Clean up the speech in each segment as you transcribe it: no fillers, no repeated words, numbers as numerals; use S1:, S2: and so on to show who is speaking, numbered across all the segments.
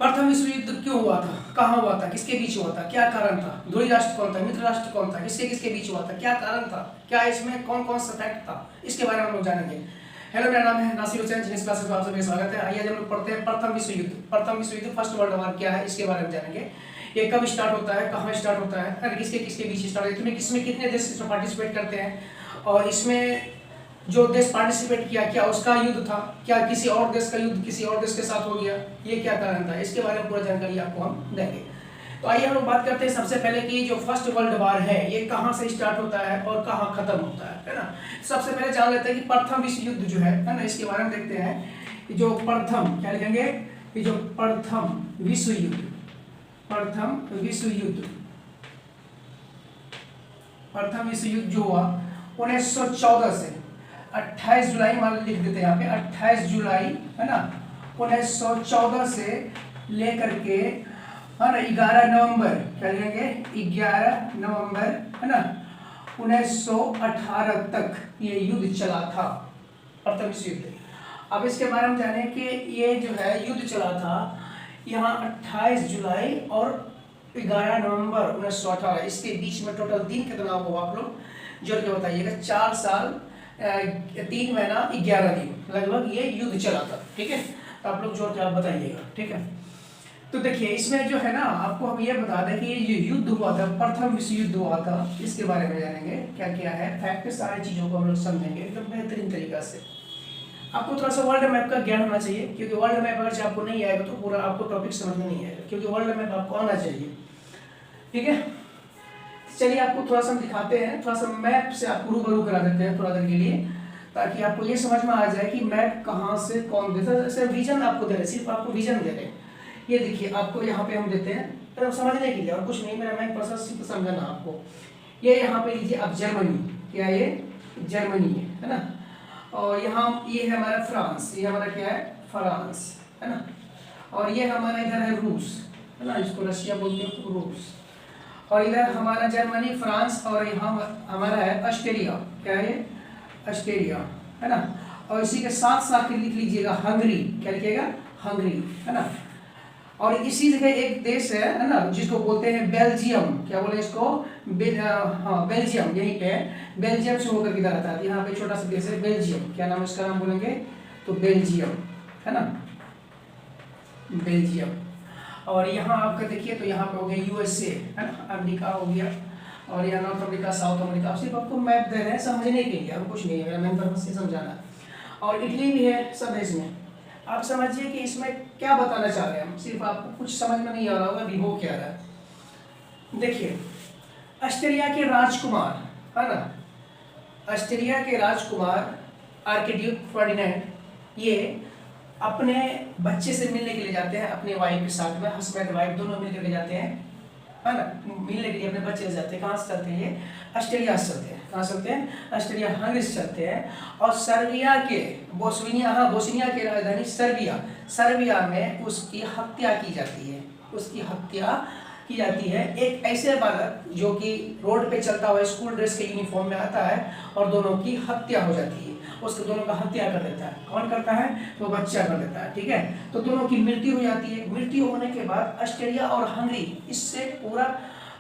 S1: प्रथम विश्व युद्ध क्यों हुआ था, कहाँ हुआ था, किसके बीच हुआ था, क्या कारण था, ध्रुवी राष्ट्र कौन था, मित्र राष्ट्र कौन था, किसके किसके बीच हुआ था, क्या कारण था, क्या इसमें कौन कौन सा फैक्ट था, इसके बारे में हम लोग जानेंगे। हेलो, मेरा नाम है नासिर हुसैन। जिस क्लासेस में आप सभी का स्वागत है। आइए हम लोग पढ़ते हैं प्रथम विश्व युद्ध। प्रथम विश्व युद्ध, फर्स्ट वर्ल्ड वॉर क्या है, इसके बारे में जानेंगे। ये कब स्टार्ट होता है, कहाँ स्टार्ट होता है, किसके किसके बीच स्टार्ट होता है, इसमें कितने देश इसमें पार्टिसिपेट करते हैं, और इसमें जो देश पार्टिसिपेट किया क्या उसका युद्ध था, क्या किसी और देश का युद्ध किसी और देश के साथ हो गया, ये क्या कारण था, इसके बारे में पूरा जानकारी आपको हम देंगे। तो आइए हम लोग बात करते हैं सबसे पहले कि जो फर्स्ट वर्ल्ड वॉर है ये कहाँ से स्टार्ट होता है और कहाँ खत्म होता है ना। सबसे पहले जान लेते हैं कि प्रथम विश्व युद्ध जो है ना, इसके बारे में देखते हैं। जो प्रथम क्या लिखेंगे, कि जो प्रथम विश्व युद्ध, प्रथम विश्व युद्ध, प्रथम विश्व युद्ध जो हुआ 1914 से 28 जुलाई मान लिख देते हैं यहाँ पे, 28 जुलाई है ना 1914 से लेकर के है ना 11 नवंबर, क्या लिखेंगे 11 नवंबर है ना 1918 तक ये युद्ध चला था, प्रथम विश्व युद्ध। अब इसके बारे में जाने कि ये जो है युद्ध चला था यहाँ 28 जुलाई और 11 नवंबर 1918, इसके बीच में टोटल दिन कितना हुआ आप लोग जोड़ के बताइएगा। 4 साल 3 महीना 11 दिन लगभग ये युद्ध चला था, ठीक है। तो आप लोग जोड़ के आप बताइएगा, ठीक है। तो देखिए इसमें जो है ना, आपको हम ये बता दें कि ये युद्ध हुआ था, प्रथम विश्व युद्ध हुआ था, इसके बारे में जानेंगे क्या क्या है फैक्ट, सारी चीज़ों को हम लोग समझेंगे एकदम बेहतरीन तरीका से। आपको थोड़ा सा वर्ल्ड मैप का ज्ञान होना चाहिए, क्योंकि वर्ल्ड मैप अगर आपको नहीं आएगा तो पूरा आपको टॉपिक समझ में नहीं आएगा, क्योंकि वर्ल्ड मैप आपको आना चाहिए, ठीक है। चलिए आपको थोड़ा सा हम दिखाते हैं, थोड़ा सा मैप से आपको रूबरू करा देते हैं थोड़ा देर के लिए, ताकि आपको ये समझ में आ जाए कि मैप कहाँ से कौन देता है। जैसे विजन आपको दे रहे, सिर्फ आपको विजन दे रहे हैं। ये देखिए आपको यहाँ पे हम देते हैं तो समझने के लिए, और कुछ नहीं, मेरा मैप प्रोसेस सिर्फ समझना आपको। ये यहाँ पे लीजिए आप जर्मनी, क्या ये जर्मनी है ना, और यहाँ ये है हमारा फ्रांस, ये हमारा क्या है फ्रांस है ना, और ये हमारा इधर है रूस है ना, इसको रशिया बोलते हैं रूस, और इधर हमारा जर्मनी फ्रांस, और यहाँ हमारा है ऑस्ट्रेलिया, क्या है ऑस्ट्रेलिया है ना, और इसी के साथ साथ लिख लीजिएगा हंगरी, क्या लिखिएगा हंगरी है ना, और इसी जगह एक देश है ना जिसको बोलते हैं बेल्जियम, क्या बोले इसको हाँ बेल्जियम, यहीं पे बेल्जियम से होकर किधर आता है, यहाँ पे छोटा सा देश है बेल्जियम, क्या नाम इसका नाम बोलेंगे तो बेल्जियम है ना, बेल्जियम। और यहाँ आपका देखिए तो यहाँ पे हो गया यूएसए है ना, अमेरिका हो गया, और यहाँ नॉर्थ अमेरिका साउथ अमेरिका, सिर्फ आपको मैप दे रहे हैं समझने के लिए, अब कुछ नहीं है, मेरा मेन पर्पस से समझाना। और इटली भी है सब है इसमें। आप समझिए कि इसमें क्या बताना चाह रहे हैं हम, सिर्फ आपको कुछ समझ में नहीं आ रहा होगा भी हो क्या रहा है। देखिए ऑस्ट्रेलिया के राजकुमार है ना, ऑस्ट्रेलिया के राजकुमार आर्किड्यूक फर्डिनेंड, ये अपने बच्चे से मिलने के लिए जाते हैं, अपने वाइफ के साथ में, हस्बैंड वाइफ दोनों मिलकर के जाते हैं है ना, मिलने के लिए अपने बच्चे से जाते हैं। कहाँ से चलते हैं ये, ऑस्ट्रेलिया से चलते हैं, कहाँ चलते हैं ऑस्ट्रेलिया हंगरी से चलते हैं, और सर्बिया के बोस्निया, हाँ बोस्निया की राजधानी सर्बिया, सर्बिया में उसकी हत्या की जाती है, उसकी हत्या की जाती है। एक ऐसे बालक जो कि रोड पे चलता हुआ स्कूल ड्रेस के यूनिफॉर्म में आता है, और दोनों की हत्या हो जाती है, उसके दोनों का हत्या कर देता है। कौन करता है, तो बच्चा कर देता है, ठीक है। तो दोनों की मृत्यु हो जाती है। मृत्यु होने के बाद ऑस्ट्रेलिया और हंगरी, इससे पूरा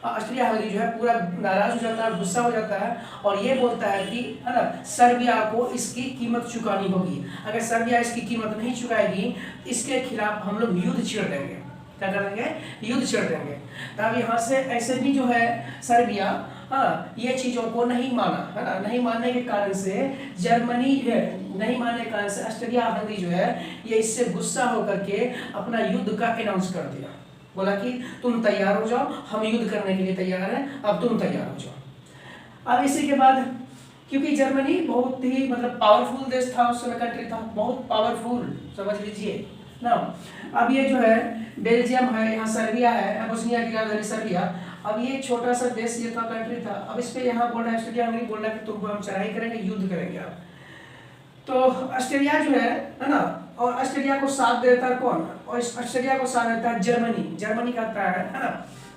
S1: ऑस्ट्रेलिया हंगरी जो है पूरा नाराज हो जाता है, गुस्सा हो जाता है, और ये बोलता है कि है ना सर्बिया को इसकी कीमत चुकानी होगी, अगर सर्बिया इसकी कीमत नहीं चुकाएगी इसके खिलाफ हम लोग युद्ध छेड़ देंगे। क्या करेंगे, युद्ध छेड़ देंगे। तब यहाँ से ऐसे भी जो है सर्बिया हाँ ये चीज़ों को नहीं माना है ना, नहीं मानने के कारण से जर्मनी नहीं मानने के कारण से ऑस्ट्रेलिया हंगरी जो है ये इससे गुस्सा होकर के अपना युद्ध का अनाउंस कर दिया, बोला कि तुम तैयार हो जाओ, हम युद्ध करने के लिए तैयार हैं, अब तुम तैयार हो जाओ। अब इसी के बाद क्योंकि जर्मनी बहुत ही मतलब पावरफुल देश था उस समय, कंट्री था बहुत पावरफुल, समझ लीजिए ना। अब ये जो है बेल्जियम है, यहाँ सर्बिया है, बोस्निया की राजधानी सर्बिया, अब ये छोटा सा देश ये था, कंट्री था। अब इस पे यहाँ बोल रहा है ऑस्ट्रेलिया हंगरी बोल रहा है कि तुमको हम चढ़ाई करेंगे, युद्ध करेंगे आप। तो ऑस्ट्रेलिया जो है ना, और ऑस्ट्रेलिया को साथ देता है कौन, और ऑस्ट्रेलिया को साथ देता है जर्मनी। जर्मनी कहता है ना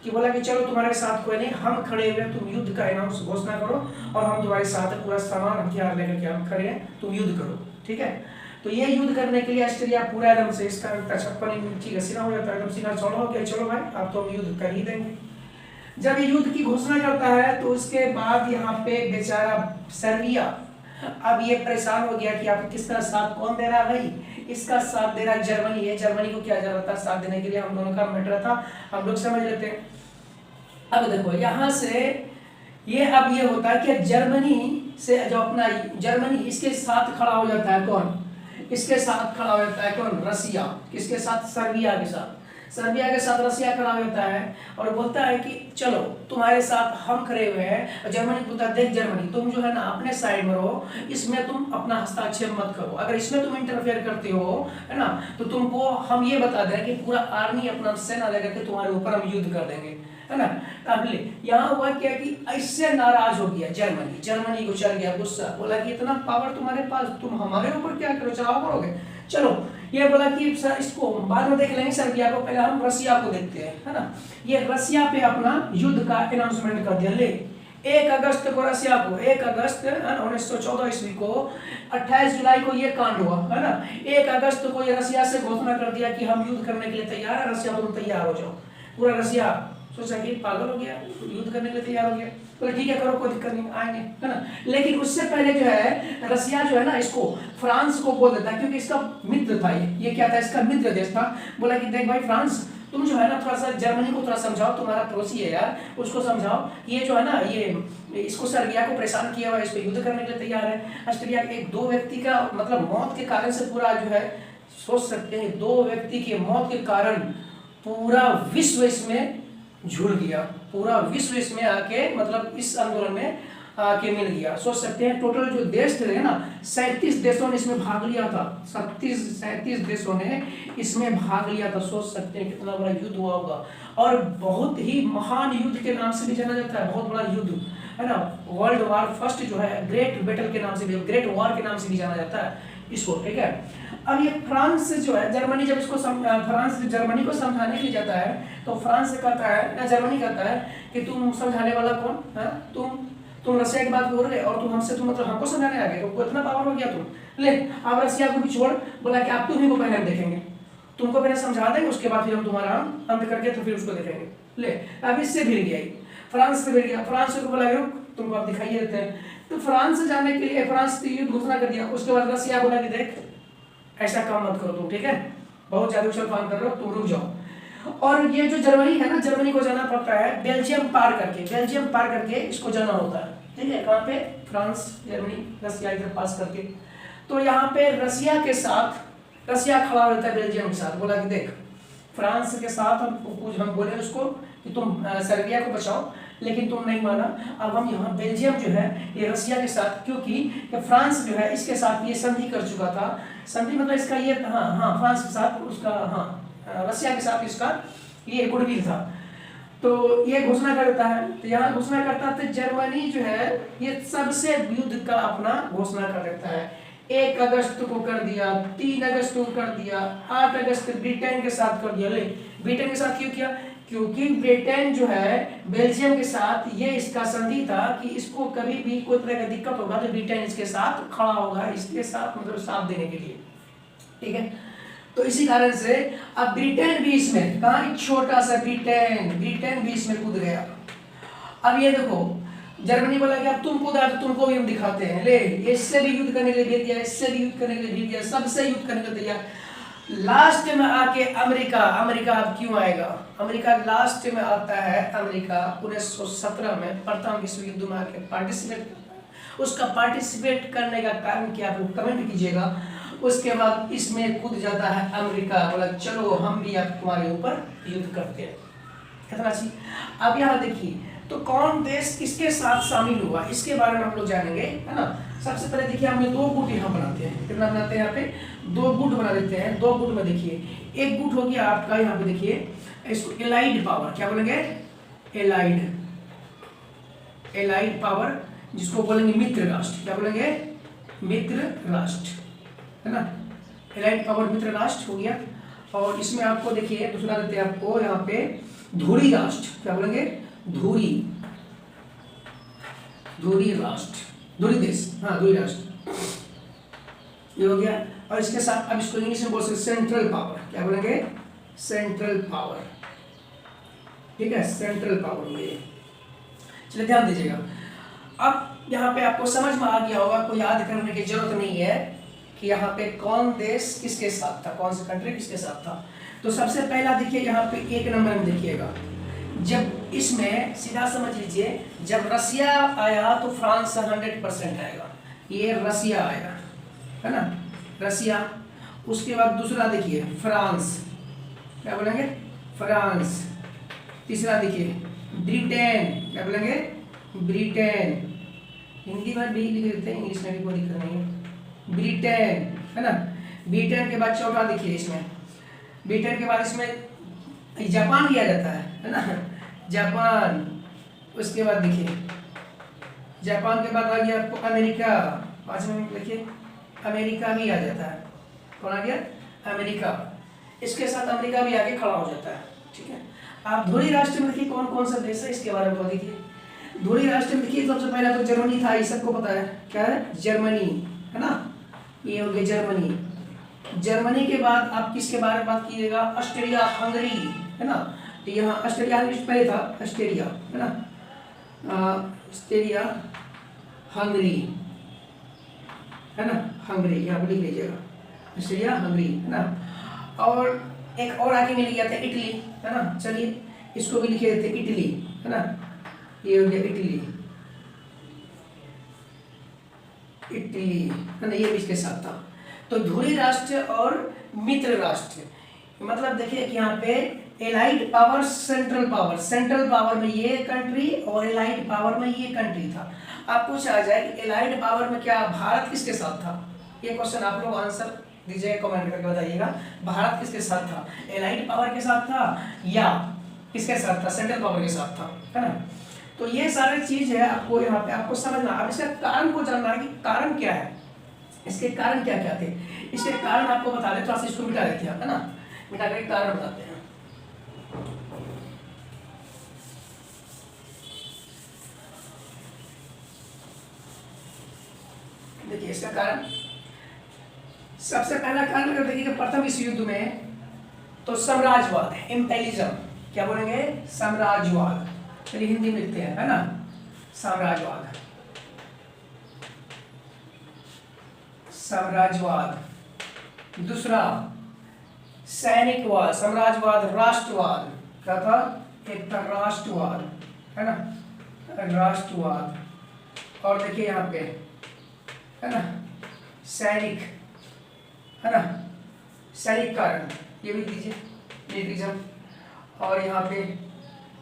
S1: कि बोला कि चलो तुम्हारे साथ कोई नहीं, हम खड़े हुए, तुम युद्ध का अनाउंस घोषणा करो और हम तुम्हारे साथ पूरा सामान हथियार लेकर के हम खड़े हैं, तुम युद्ध करो, ठीक है। तो ये युद्ध करने के लिए ऑस्ट्रेलिया पूरा एकदम से इसका 56 इंची का सीना हो जाता है, एकदम सीना चौड़ा हो गया, चलो भाई आप तो हम युद्ध कर ही देंगे। जब ये युद्ध की घोषणा करता है तो उसके बाद यहाँ पे बेचारा सर्बिया अब ये परेशान हो गया कि आप किसका साथ कौन दे रहा है भाई, इसका साथ दे रहा है जर्मनी है। जर्मनी को क्या जरूरत था साथ देने के लिए, हम दोनों का मैटर था, हम लोग समझ लेते हैं। अब देखो यहाँ से ये अब ये होता है कि जर्मनी से जो अपना जर्मनी इसके साथ खड़ा हो जाता है, कौन इसके साथ खड़ा हो जाता है, कौन रसिया, किसके साथ सर्बिया के साथ, सर्बिया के साथ रसिया खड़ा हो जाता है और बोलता है कि चलो तुम्हारे साथ हम खड़े हुए हैं। जर्मनी बोलता है देख जर्मनी तुम जो है ना अपने साइड में रहो, इसमें तुम अपना हस्ताक्षेप मत करो, अगर इसमें तुम इंटरफेयर करते हो है ना तो तुमको हम ये बता दें कि पूरा आर्मी अपना सेना लेकर के तुम्हारे ऊपर हम युद्ध कर देंगे, है ना। अब यहाँ हुआ क्या कि ऐसे नाराज हो गया जर्मनी को चल गया गुस्सा, बोला कि इतना पावर तुम्हारे पास, तुम हमारे ऊपर क्या करो चलाओ करोगे। चलो ये बोला कि सर इसको बाद में देख लेंगे सर्बिया को, पहले हम रसिया को देखते हैं, है ना। ये रसिया पे अपना युद्ध का अनाउंसमेंट कर दिया। ले 1 अगस्त को रसिया को 1 अगस्त 1914 ईस्वी को 28 जुलाई को ये कांड हुआ, है ना। 1 अगस्त को ये रसिया से घोषणा कर दिया कि हम युद्ध करने के लिए तैयार है, रसिया तुम तैयार हो जाओ। पूरा रसिया सोचा कि पागल हो गया, युद्ध करने के लिए तैयार हो गया, बोले ठीक है करो कोई दिक्कत नहीं आएंगे, है ना। लेकिन उससे पहले जो है रसिया जो है ना इसको फ्रांस को बोल देता है, क्योंकि इसका मित्र था, ये क्या था इसका मित्र देश था। बोला कि देख भाई फ्रांस तुम जो है ना थोड़ा सा जर्मनी को थोड़ा समझाओ, तुम्हारा पड़ोसी है यार, उसको समझाओ ये जो है ना ये इसको सर्बिया को परेशान किया हुआ है, इस पर युद्ध करने के लिए तैयार है। ऑस्ट्रेलिया के 1-2 व्यक्ति का मतलब मौत के कारण से पूरा जो है सोच सकते हैं 2 व्यक्ति के मौत के कारण पूरा विश्व इसमें झूल गया, पूरा विश्व इसमें आके मतलब इस आंदोलन में आके मिल गया। सोच सकते हैं टोटल जो देश थे ना 37 देशों ने इसमें भाग लिया था, 37 देशों ने इसमें भाग लिया था। सोच सकते हैं कितना बड़ा युद्ध हुआ होगा, और बहुत ही महान युद्ध के नाम से भी जाना जाता है, बहुत बड़ा युद्ध है ना। वर्ल्ड वार फर्स्ट जो है ग्रेट बैटल के नाम से भी, ग्रेट वॉर के नाम से भी जाना जाता है इसको, ठीक है। अब ये फ्रांस जो है जर्मनी जब इसको फ्रांस जर्मनी को समझाने के लिए जाता है तो फ्रांस कहता है या जर्मनी कहता है कि तुम समझाने वाला कौन है, तुम रसिया की बात बोल रहे और तुम हमसे तुम मतलब हमको समझाने आ गए, तुमको इतना पावर हो गया तुम। ले अब रसिया को भी छोड़, बोला कि आप तुम्ही को पहले हम देखेंगे, तुमको पहले समझा देंगे उसके बाद फिर हम तुम्हारा अंत करके तो फिर उसको देखेंगे। ले अब इससे भिड़ गया, फ्रांस से भिड़ गया, फ्रांस को बोला तुमको आप दिखाई देते हैं। तो फ्रांस से जाने के लिए फ्रांस युद्ध घोषणा कर दिया। उसके बाद रसिया बोला कि देख ऐसा काम मत करो तुम, ठीक है, बहुत ज्यादा उछल काम कर रहे हो, तुम रुक जाओ। और ये जो जर्मनी है ना, जर्मनी को जाना पड़ता है बेल्जियम पार करके इसको जाना होता है, ठीक है। कहाँ पे, फ्रांस जर्मनी रसिया इधर पास करके। तो यहाँ पे रसिया के साथ रसिया खड़ा रहता है बेल्जियम के साथ, बोला कि देख फ्रांस के साथ हम बोले उसको कि तुम सर्बिया को बचाओ, लेकिन तुम नहीं माना। अब हम यहाँ बेल्जियम जो है ये रसिया के साथ, क्योंकि फ्रांस जो है इसके साथ ये संधि कर चुका था, संधि मतलब इसका ये हाँ फ्रांस के साथ उसका रसिया के साथ इसका ये गुडविल था, तो ये घोषणा करता है। तो यहाँ घोषणा करता था जर्मनी जो है ये सबसे युद्ध का अपना घोषणा कर देता है। 1 अगस्त को कर दिया, 3 अगस्त को कर दिया, 8 अगस्त ब्रिटेन के साथ कर दिया। ले ब्रिटेन के साथ क्यों किया, क्योंकि ब्रिटेन जो है बेल्जियम के साथ ये इसका संधि था कि इसको कभी भी कोई तरह का दिक्कत होगा तो ब्रिटेन इसके साथ खड़ा होगा, इसके साथ मतलब साथ देने के लिए, ठीक है। तो इसी कारण से अब ब्रिटेन भी इसमें, कहा छोटा सा ब्रिटेन भी इसमें कूद गया। अब ये देखो जर्मनी बोला कि अब तुम कूदा तो तुमको भी हम दिखाते हैं, ले इससे भी युद्ध करने के लिए भेज दिया, इससे भी युद्ध करने के लिए भेज दिया, सबसे युद्ध करने के लिए तैयार। लास्ट में आके अमेरिका अब क्यों आएगा, अमेरिका लास्ट में आता है। अमेरिका 1917 में प्रथम विश्व युद्ध में आके पार्टिसिपेट, उसका पार्टिसिपेट करने का कारण क्या आप लोग कमेंट कीजिएगा। उसके बाद इसमें कूद जाता है अमेरिका, बोला चलो हम भी अब तुम्हारे ऊपर युद्ध करते हैं, कितना अच्छी। अब यहाँ देखिए तो कौन देश किसके साथ शामिल हुआ इसके बारे में हम लोग जानेंगे, है ना। सबसे पहले देखिए हम 2 गुट यहाँ बनाते हैं, कितना बनाते हैं यहाँ पे 2 गुट बना देते हैं। 2 गुट में देखिए एक गुट हो गया आपका यहाँ पे देखिए इसको एलाइड पावर, क्या बोलेंगे एलाइड पावर, जिसको बोलेंगे मित्र राष्ट्र, क्या बोलेंगे मित्र राष्ट्र, है ना। एलाइड पावर मित्र राष्ट्र हो गया। और इसमें आपको देखिए दूसरा देते हैं आपको यहाँ पे धुरी राष्ट्र, क्या बोलेंगे धुरी राष्ट्र, धुरी देश, हाँ धुरी राष्ट्र ये हो गया। और इसके साथ अब इसको इंग्लिश में बोल सकते सेंट्रल पावर, क्या बोलेंगे, सेंट्रल पावर, ठीक है, सेंट्रल पावर में। चलिए ध्यान दीजिएगा, अब यहाँ पे आपको समझ में आ गया होगा, कोई याद करने की जरूरत नहीं है कि यहाँ पे कौन देश किसके साथ था, कौन सा कंट्री किसके साथ था। तो सबसे पहला देखिए यहाँ पे 1 नंबर में देखिएगा, जब इसमें सीधा समझ लीजिए, जब रसिया आया तो फ्रांस 100% आएगा, ये रसिया आएगा, है ना, रसिया। उसके बाद दूसरा देखिए फ्रांस, क्या बोलेंगे, फ्रांस। तीसरा देखिए ब्रिटेन, क्या बोलेंगे, ब्रिटेन। हिंदी में भी लिख देते हैं, इंग्लिश में भी कोई दिक्कत नहीं है, ब्रिटेन, है ना। ब्रिटेन के बाद चौथा देखिए, इसमें ब्रिटेन के बाद इसमें जापान भी आ जाता है ना, जापान। उसके बाद देखिए जापान के बाद आ गया आपको अमेरिका, 5वें में देखिए अमेरिका भी आ जाता है, कौन आ गया, अमेरिका। इसके साथ अमेरिका भी आके खड़ा हो जाता है, ठीक है। आप धुरी राष्ट्र में देखिए कौन कौन सा देश है, इसके बारे में देखिए। धुरी राष्ट्र में देखिए सबसे पहला तो जर्मनी था, ये सबको पता है, क्या है, जर्मनी, है ना, ये हो गया जर्मनी। जर्मनी के बाद आप किसके बारे में बात कीजिएगा, ऑस्ट्रिया हंगरी, है ना। तो यहाँ ऑस्ट्रिया हंगरी पहले था, ऑस्ट्रिया, है ना, ऑस्ट्रिया हंगरी, है ना, हंगरी यहाँ पर लिख लीजिएगा, ऑस्ट्रिया हंगरी, है ना। और एक और आगे मिल गया था इटली, है ना, चलिए इसको भी लिखे देते इटली, है ना, ये हो गया इटली, इटली, है ना, ये भी इसके साथ था। तो धुरी राष्ट्र और मित्र राष्ट्र, मतलब देखिए कि यहाँ पे allied power, central power, central power में ये कंट्री और एलाइड पावर में ये कंट्री था। आप पूछ आ जाए कि एलाइड पावर में क्या भारत किसके साथ था, ये क्वेश्चन आप लोग आंसर दीजिएगा, कमेंट करके बताइएगा, भारत किसके साथ था, एलाइड पावर के साथ था या किसके साथ था, सेंट्रल पावर के साथ था, है ना। तो ये सारे चीज है आपको यहाँ पे आपको समझना। अब इसका कारण को जानना है कि कारण क्या है, इसके कारण क्या क्या थे, इसके कारण आपको बता दे, थोड़ा सा इसको मिटा देते हैं, है ना, मिटा करके कारण बताते हैं। देखिए इसका कारण, सबसे पहला कारण अगर देखिए प्रथम विश्व युद्ध में तो साम्राज्यवाद, इम्पेरियलिज्म, क्या बोलेंगे, साम्राज्यवाद, चलिए हिंदी में लिखते हैं, है ना, साम्राज्यवाद, साम्राज्यवाद। दूसरा सैनिकवाद, साम्राज्यवाद, राष्ट्रवाद, क्या था, एक था राष्ट्रवाद, है ना, राष्ट्रवाद। और देखिए यहाँ पे, है ना, सैनिक, है ना, सैनिक कारण, ये भी दीजिए मिलिट्रिज्म। और यहाँ पे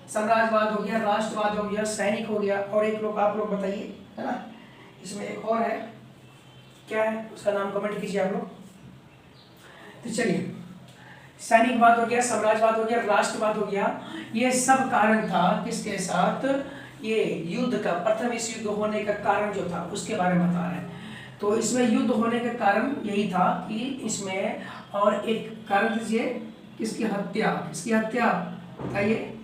S1: साम्राज्यवाद हो गया, राष्ट्रवाद हो गया, सैनिक हो गया, और एक लोग आप लोग बताइए, है ना, इसमें एक और है, क्या है उसका नाम कमेंट कीजिए आप लोग। तो चलिए सैनिकवाद हो गया, साम्राज्यवाद हो गया, राष्ट्रवाद हो गया, ये सब कारण था किसके साथ, ये युद्ध का, प्रथम विश्व युद्ध होने का कारण जो था उसके बारे में बता रहे हैं। तो इसमें युद्ध होने का कारण यही था कि इसमें, और एक कारण दीजिए, किसकी हत्या, किसकी हत्या बताइए,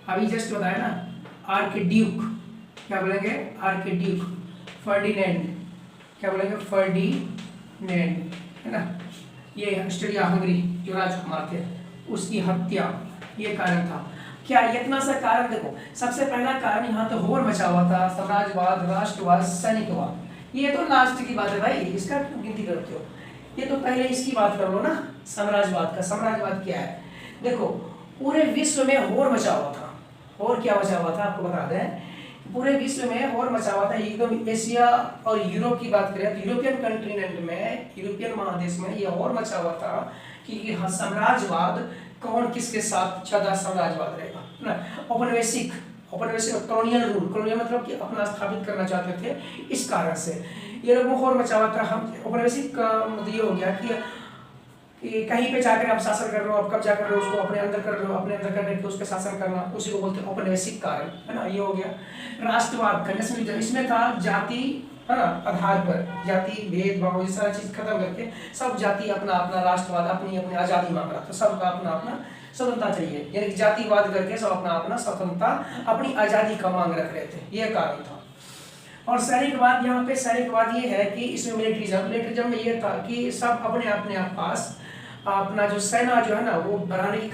S1: अभी जस्ट बताया ना, आर्कड्यूक, क्या बोलेंगे, आर्कड्यूक फर्डिनेंड, क्या बोलेंगे, फर्डिनेंड, है ना, ये ऑस्ट्रिया हंगरी जो राजकुमार थे, उसकी हत्या, ये कारण था। क्या इतना सा कारण, देखो सबसे पहला कारण यहाँ तो होर मचा हुआ था, साम्राज्यवाद, राष्ट्रवाद, सैनिकवाद, ये तो लास्ट की बात है भाई, इसका गिनती करते हो, ये तो पहले इसकी बात कर लो ना, साम्राज्यवाद का। साम्राज्यवाद क्या है, देखो पूरे विश्व में होर मचा हुआ था, होर क्या मचा हुआ था आपको बता दें, पूरे विश्व में होर मचा हुआ था, एकदम एशिया और यूरोप की बात करें तो यूरोपियन कंटिनेंट में, यूरोपियन महादेश में ये होर मचा हुआ था कि साम्राज्यवाद कौन किसके साथ ज्यादा साम्राज्यवाद रहेगा ना, औपनिवेशिक, औपनिवेशिक कॉलोनियल रूल, कॉलोनियल मतलब कि अपना स्थापित करना चाहते थे, इस कारण से ये लोग होर मचा हुआ था। हम औपनिवेशिक मतलब ये हो गया कि कहीं पे जाकर आप शासन कर रहे हो, आप कब्जा कर रहे हो, उसको अपने अंदर कर रहे हो, अपने अंदर करने के उस पर शासन करना, उसी को बोलते हैं औपनिवेशिक कारण, है ना, ये हो गया। राष्ट्रवाद, नेशनलिज्म, इसमें था जाति, है ना, आधार पर जाति भेदभाव ये सारा चीज खत्म करके सब जाति अपना अपना राष्ट्रवाद, अपनी अपनी आजादी मांग रहा था, सबका अपना अपना स्वतंत्रता चाहिए, यानी कि जातिवाद करके सब अपना अपना स्वतंत्रता, अपनी आजादी का मांग रख रहे थे, ये कारण था। और सैनिकवाद, यहाँ पे सैनिकवाद ये है कि इसमें मिलिट्रिज्म में ये था कि सब अपने अपने पास अपना जो सेना जो है ना वो बढ़ाने की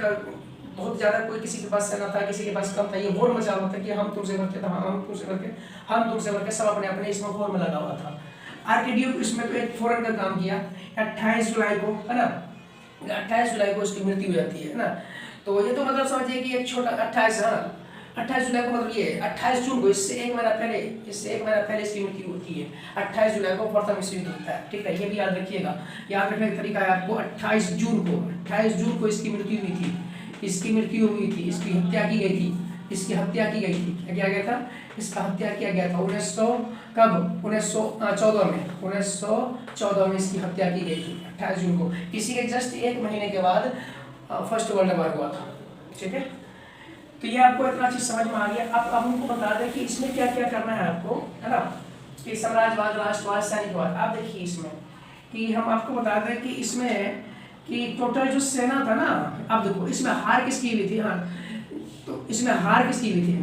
S1: बहुत ज़्यादा, कोई किसी के पास सेना था, किसी के पास कम था, ये वोर मचा हुआ था कि हम तुमसे बढ़ के, हम तुमसे बढ़ के, हम तुमसे बढ़ के, सब अपने अपने इसमें वोर में लगा हुआ था। आर्किड्यूक इसमें तो एक फौरन का काम किया, 28 जुलाई को, है ना, 28 जुलाई को उसकी मृत्यु हो जाती है ना। तो ये तो मतलब समझिए कि एक छोटा 28 है ना, 28 जुलाई को मतलब ये 28 जून को, इससे एक महीना पहले इसकी मृत्यु होती है। 28 जुलाई को प्रथम विश्व युद्ध होता है, ठीक है, ये भी याद रखिएगा। याद रखने का तरीका है आपको, 28 जून को इसकी मृत्यु हुई थी, इसकी हत्या की गई थी, क्या किया गया था, इसका हत्या किया गया था 1914 में इसकी हत्या की गई थी 28 जून को। इसी के जस्ट एक महीने के बाद फर्स्ट वर्ल्ड वॉर हुआ था, ठीक है। तो ये आपको इतना चीज समझ में आ गया। अब हमको बता दें कि इसमें क्या क्या करना है आपको, है ना, कि साम्राज्यवाद, राष्ट्रवाद, सैनिकवाद। आप देखिए इसमें कि हम आपको बता दें कि इसमें कि टोटल जो सेना था ना, अब देखो इसमें हार किसकी हुई थी, हाँ, तो इसमें हार किसकी हुई थी,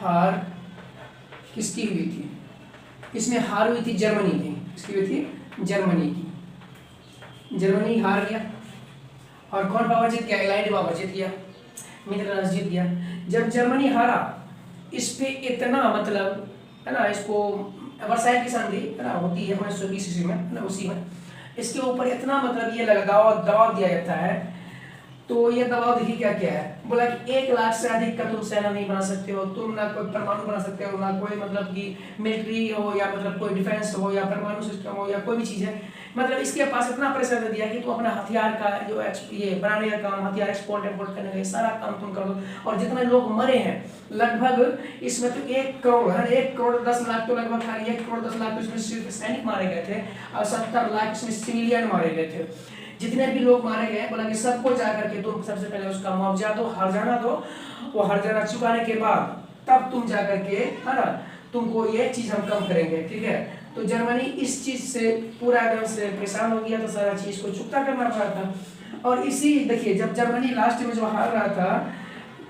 S1: हार हुई थी जर्मनी की, किसकी हुई थी, जर्मनी हार गया। और कौन पावर जीत गया, एलाइड पावर जीत गया, मित्र राष्ट्र जीत गया। जब जर्मनी हारा, इस पे इतना मतलब, है ना, इसको वर्साइल की संधि, है ना, होती है 1920 ईस्वी में, है ना, उसी में इसके ऊपर इतना मतलब ये लगा दबाव दिया जाता है। तो ये दबाव देखिए क्या क्या है, बोला कि 1 लाख से अधिक का तुम सेना नहीं बना सकते हो, तुम ना कोई परमाणु बना सकते हो, ना कोई मतलब कि मिलिट्री हो या मतलब कोई डिफेंस हो या परमाणु सिस्टम हो या कोई भी चीज़ है, मतलब इसके पास इतना प्रेशर दे दिया कि तुम अपना हथियार का जो ये बनाने का काम, हथियार एक्सपोर्ट इम्पोर्ट करने का ये सारा काम तुम कर दो। और जितने लोग मरे हैं लगभग इसमें तो 1 करोड़ है, 1 करोड़ 10 लाख तो लगभग खाली 1 करोड़ 10 लाख तो इसमें सिर्फ सैनिक मारे गए थे और 70 लाख इसमें सिविलियन मारे गए थे। जितने भी लोग मारे गए, बोला कि सबको जाकर के तुम सबसे पहले उसका मुआवजा दो, हर्जाना दो, वो हर्जाना चुकाने के बाद तब तुम जाकर के, है ना, तुमको ये चीज हम कम करेंगे, ठीक है। तो जर्मनी इस चीज से पूरा एकदम से परेशान हो गया, तो सारा चीज को चुकता करना पड़ा था। और इसी देखिए जब जर्मनी लास्ट में जो हार रहा था,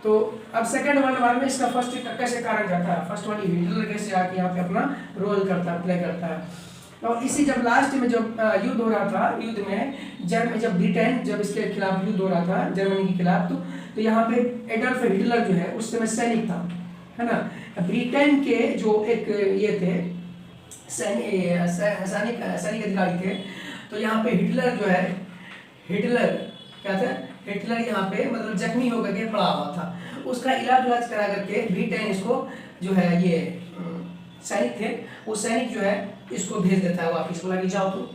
S1: तो अब सेकेंड वर्ल्ड वॉर में इसका फर्स्ट कैसे कारण जाता है, फर्स्ट वाली हिटलर कैसे आके यहाँ पे अपना रोल प्ले करता है। और इसी जब लास्ट में जब युद्ध हो रहा था, युद्ध में जब ब्रिटेन जब इसके खिलाफ युद्ध हो रहा था जर्मनी के खिलाफ, तो यहाँ पे एडल्फ हिटलर जो है उस समय सैनिक था, है ना। ब्रिटेन के जो एक ये थे सैनिक अधिकारी थे, तो यहाँ पे हिटलर जो है, हिटलर यहाँ पे मतलब जख्मी होकर के पड़ा हुआ था। उसका इलाज करा करके ब्रिटेन इसको जो है ये सैनिक थे, वो सैनिक जो है इसको भेज देता है वापिस, बोला कि जाओ तुम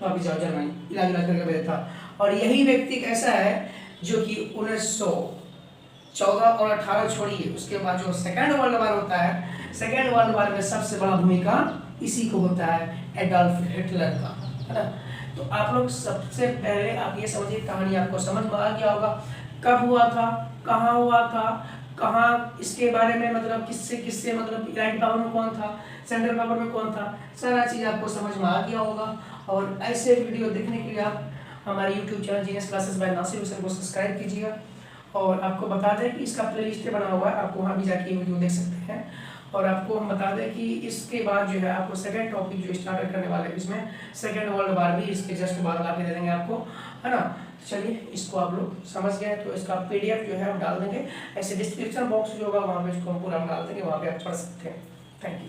S1: वापिस जाओ जर्मनी, इलाज करके भेज देता। और यही व्यक्ति कैसा है जो कि 1914 और 18 छोड़िए, उसके बाद जो सेकेंड वर्ल्ड वॉर होता है, सेकेंड वर्ल्ड वॉर में सबसे बड़ा भूमिका इसी को होता है, एडल्फ हिटलर का, है ना। तो आप लोग सबसे पहले आप ये समझिए, कहानी आपको समझ में आ गया होगा, कब हुआ था, कहाँ हुआ था, कहाँ इसके बारे में मतलब किससे मतलब इलाइट पावर में कौन था, सेंट्रल पावर में कौन था, सारा चीज़ आपको समझ में आ गया होगा। और ऐसे वीडियो देखने के लिए आप हमारे YouTube channel genius classes by Nasir Hussain को सब्सक्राइब कीजिएगा। और आपको बता दें कि इसका प्लेलिस्ट बना हुआ है, आप वहाँ भी जाके वीडियो देख सकते हैं। और आपको हम बता दें कि इसके बाद जो है आपको सेकंड टॉपिक जो स्टार्ट करने वाले हैं, इसमें सेकंड वर्ल्ड वॉर भी इसके जस्ट बाद ला के दे देंगे आपको, है ना। चलिए इसको आप लोग समझ गए, तो इसका PDF जो है हम डाल देंगे, ऐसे डिस्क्रिप्शन बॉक्स जो होगा वहाँ पे इसको हम पूरा डाल देंगे, वहाँ पे आप पढ़ सकते हैं। Thank you.